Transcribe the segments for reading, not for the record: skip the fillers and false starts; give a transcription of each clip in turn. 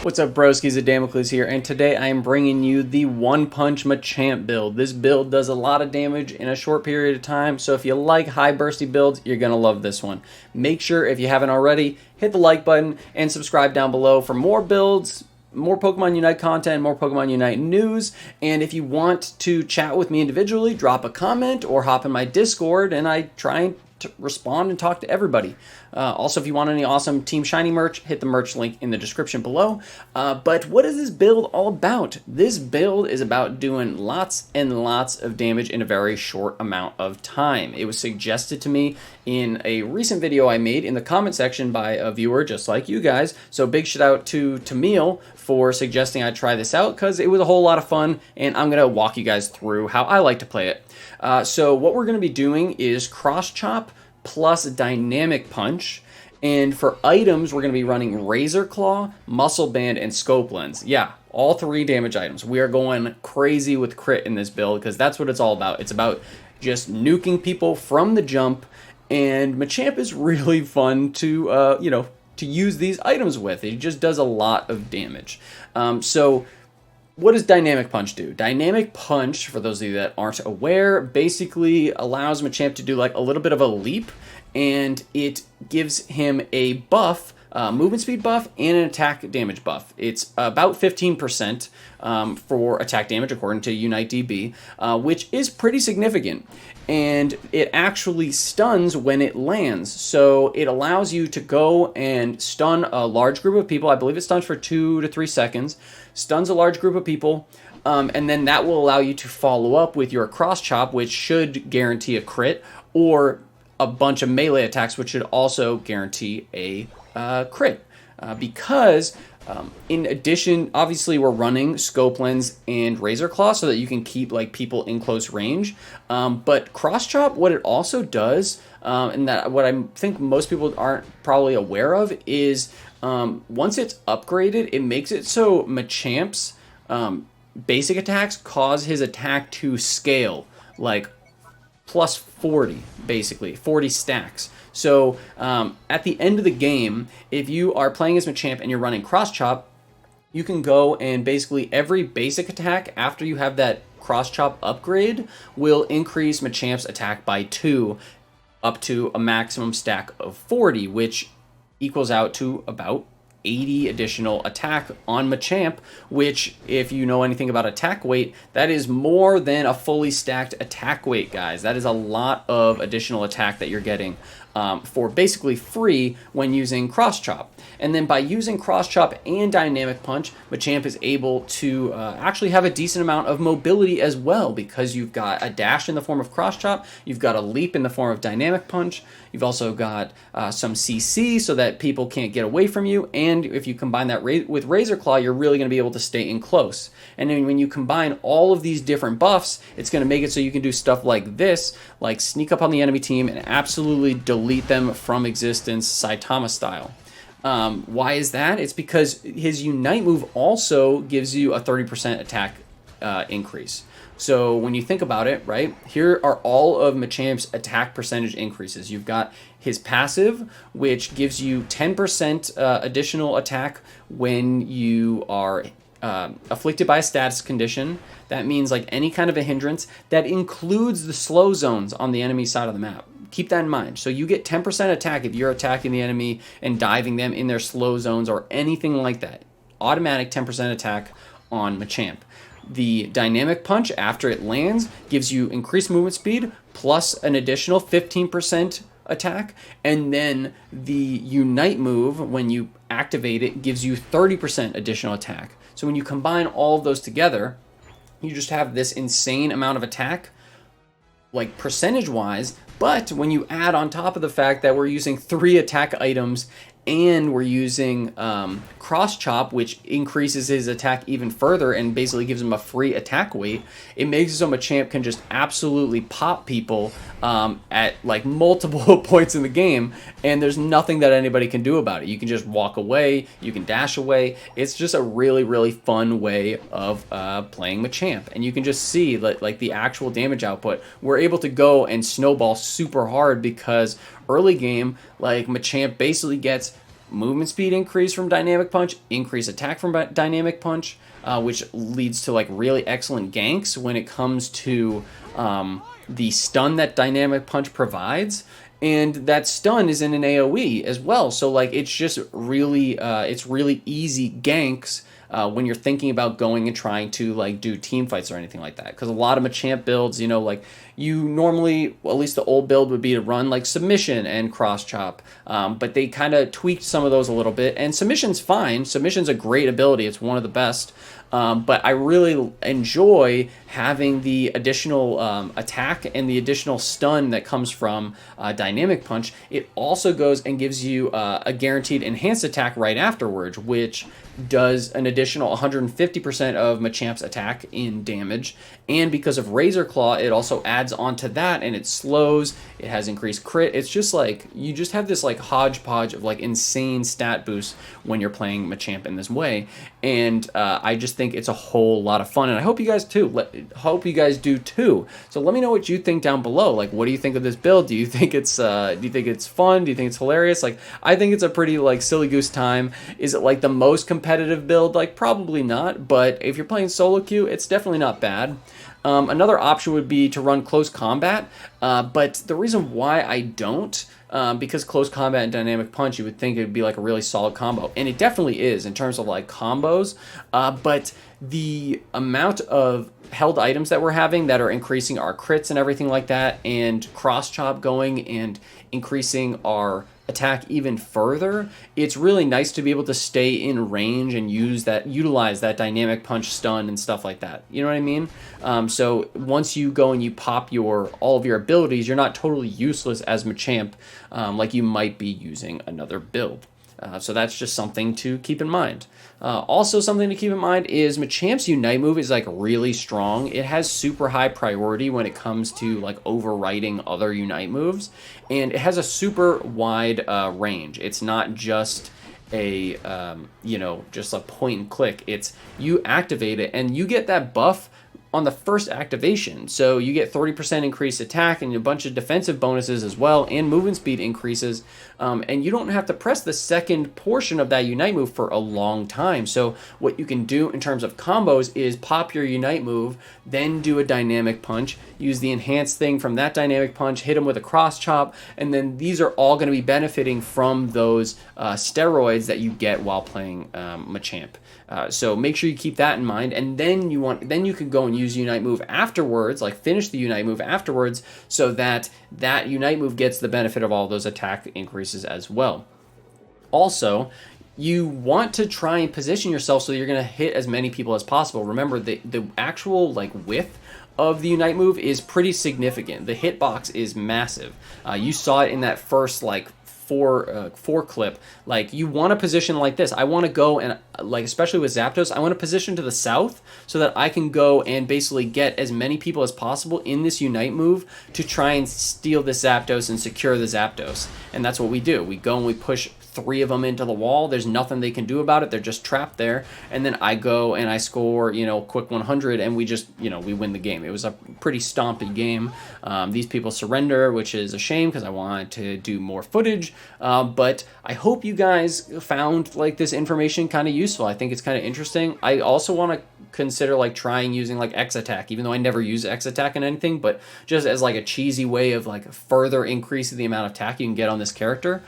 What's up, broskies? Damocles here, and today I am bringing you the One Punch Machamp build. This build does a lot of damage in a short period of time, so if you like high bursty builds, you're going to love this one. Make sure, if you haven't already, hit the like button and subscribe down below for more builds, more Pokemon Unite content, more Pokemon Unite news, and if you want to chat with me individually, drop a comment or hop in my Discord, and I try and to respond and talk to everybody. Also, if you want any awesome Team Shiny merch, hit the merch link in the description below. But what is this build all about? This build is about doing lots and lots of damage in a very short amount of time. It was suggested to me in a recent video I made in the comment section by a viewer just like you guys. So big shout out to Tamil for suggesting I try this out because it was a whole lot of fun, and I'm going to walk you guys through how I like to play it. So what we're going to be doing is Cross Chop plus Dynamic Punch, and for items we're going to be running Razor Claw, Muscle Band, and Scope Lens. Yeah, all 3 damage items. We are going crazy with crit in this build because that's what it's all about. It's about just nuking people from the jump, and Machamp is really fun to to use these items with. It just does a lot of damage. So what does Dynamic Punch do? Dynamic Punch, for those of you that aren't aware, basically allows Machamp to do like a little bit of a leap, and it gives him a buff, movement speed buff, and an attack damage buff. It's about 15% for attack damage according to Unite DB, which is pretty significant. And it actually stuns when it lands. So it allows you to go and stun a large group of people. I believe it stuns for 2 to 3 seconds. Stuns a large group of people. And then that will allow you to follow up with your Cross Chop, which should guarantee a crit, or a bunch of melee attacks, which should also guarantee a crit. Because in addition, obviously we're running Scope Lens and Razor Claw so that you can keep like people in close range. But Cross Chop, what it also does, and that what I think most people aren't probably aware of, is once it's upgraded, it makes it so Machamp's basic attacks cause his attack to scale, like plus 40, basically 40 stacks. So at the end of the game, if you are playing as Machamp and you're running Cross Chop, you can go and basically every basic attack after you have that Cross Chop upgrade will increase Machamp's attack by 2 up to a maximum stack of 40, which equals out to about 80 additional attack on Machamp, which, if you know anything about attack weight, that is more than a fully stacked attack weight, guys. That is a lot of additional attack that you're getting for basically free when using Cross Chop. And then by using Cross Chop and Dynamic Punch, Machamp is able to actually have a decent amount of mobility as well, because you've got a dash in the form of Cross Chop, you've got a leap in the form of Dynamic Punch, you've also got some CC so that people can't get away from you, and if you combine that with Razor Claw, you're really going to be able to stay in close. And then when you combine all of these different buffs, it's going to make it so you can do stuff like this, like sneak up on the enemy team and absolutely delete them from existence, Saitama style. Why is that? It's because his Unite move also gives you a 30% attack increase. So when you think about it, right, here are all of Machamp's attack percentage increases. You've got his passive, which gives you 10% additional attack when you are afflicted by a status condition. That means like any kind of a hindrance. That includes the slow zones on the enemy side of the map. Keep that in mind. So you get 10% attack if you're attacking the enemy and diving them in their slow zones or anything like that. Automatic 10% attack on Machamp. The Dynamic Punch, after it lands, gives you increased movement speed plus an additional 15% attack. And then the Unite move, when you activate it, gives you 30% additional attack. So when you combine all of those together, you just have this insane amount of attack, like percentage-wise. But when you add on top of the fact that we're using 3 attack items and we're using Cross Chop, which increases his attack even further and basically gives him a free attack weight, it makes it so Machamp can just absolutely pop people at like multiple points in the game, and there's nothing that anybody can do about it. You can just walk away, you can dash away. It's just a really, really fun way of playing Machamp, and you can just see like the actual damage output. We're able to go and snowball super hard because early game, like Machamp basically gets movement speed increase from Dynamic Punch, increase attack from Dynamic Punch, which leads to like really excellent ganks when it comes to the stun that Dynamic Punch provides. And that stun is in an AoE as well, so like it's just really it's really easy ganks when you're thinking about going and trying to like do team fights or anything like that. Because a lot of Machamp builds, you know, like you normally, well, at least the old build would be to run like submission and cross chop, but they kind of tweaked some of those a little bit. And submission's fine. Submission's a great ability. It's one of the best. But I really enjoy having the additional attack and the additional stun that comes from Dynamic Punch. It also goes and gives you a guaranteed enhanced attack right afterwards, which does an additional 150% of Machamp's attack in damage. And because of Razor Claw, it also adds onto that, and it slows, it has increased crit. It's just like, you just have this like hodgepodge of like insane stat boosts when you're playing Machamp in this way. And I just think it's a whole lot of fun, and I hope you guys do too. So let me know what you think down below. Like, what do you think of this build? Do you think it's fun? Do you think it's hilarious? Like, I think it's a pretty like silly goose time. Is it like the most competitive build? Like, probably not, but if you're playing solo queue, it's definitely not bad. Another option would be to run close combat, but the reason why I don't, because close combat and Dynamic Punch, you would think it would be like a really solid combo, and it definitely is in terms of like combos, but the amount of held items that we're having that are increasing our crits and everything like that, and cross chop going and increasing our attack even further, it's really nice to be able to stay in range and utilize that Dynamic Punch stun and stuff like that. You know what I mean? So once you go and you pop all of your abilities, you're not totally useless as Machamp, like you might be using another build. So that's just something to keep in mind. Also, something to keep in mind is Machamp's Unite move is like really strong. It has super high priority when it comes to like overriding other Unite moves, and it has a super wide range. It's not just a just a point and click. It's you activate it and you get that buff on the first activation. So you get 30% increased attack and a bunch of defensive bonuses as well, and movement speed increases. And you don't have to press the second portion of that Unite move for a long time. So what you can do in terms of combos is pop your Unite move, then do a Dynamic Punch, use the enhanced thing from that Dynamic Punch, hit them with a cross chop, and then these are all going to be benefiting from those steroids that you get while playing Machamp. So make sure you keep that in mind, and then you can go and use Unite move afterwards, like finish the Unite move afterwards, so that Unite move gets the benefit of all those attack increases as well. Also, you want to try and position yourself so you're going to hit as many people as possible. Remember, the actual like width of the Unite move is pretty significant. The hitbox is massive. You saw it in that first like four clip. Like, you want to position like this. I want to go and like, especially with Zapdos, I want to position to the south so that I can go and basically get as many people as possible in this Unite move to try and steal the Zapdos and secure the Zapdos. And that's what we do. We go and we push 3 of them into the wall. There's nothing they can do about it. They're just trapped there. And then I go and I score, quick 100, and we just, we win the game. It was a pretty stompy game. These people surrender, which is a shame because I wanted to do more footage. But I hope you guys found like this information kind of useful. I think it's kind of interesting. I also want to consider like trying using like X attack, even though I never use X attack in anything, but just as like a cheesy way of like further increasing the amount of attack you can get on this character.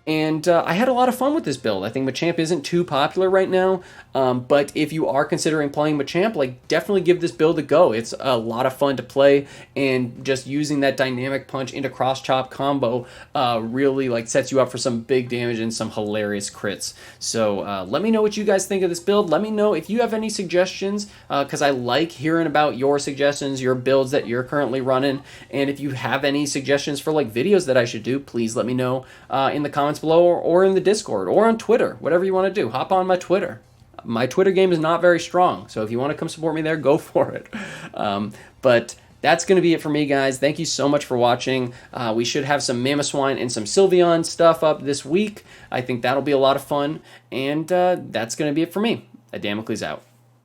And I had a lot of fun with this build. I think Machamp isn't too popular right now, but if you are considering playing Machamp, like, definitely give this build a go. It's a lot of fun to play, and just using that Dynamic Punch into Cross Chop combo really like sets you up for some big damage and some hilarious crits. So let me know what you guys think of this build. Let me know if you have any suggestions, because I like hearing about your suggestions, your builds that you're currently running, and if you have any suggestions for like videos that I should do, please let me know in the comments below, or in the Discord, or on Twitter, whatever you want to do. Hop on my Twitter. My Twitter game is not very strong, so if you want to come support me there, go for it. But that's going to be it for me, guys. Thank you so much for watching. We should have some Mamoswine and some Sylveon stuff up this week. I think that'll be a lot of fun, and that's going to be it for me. Damocles out.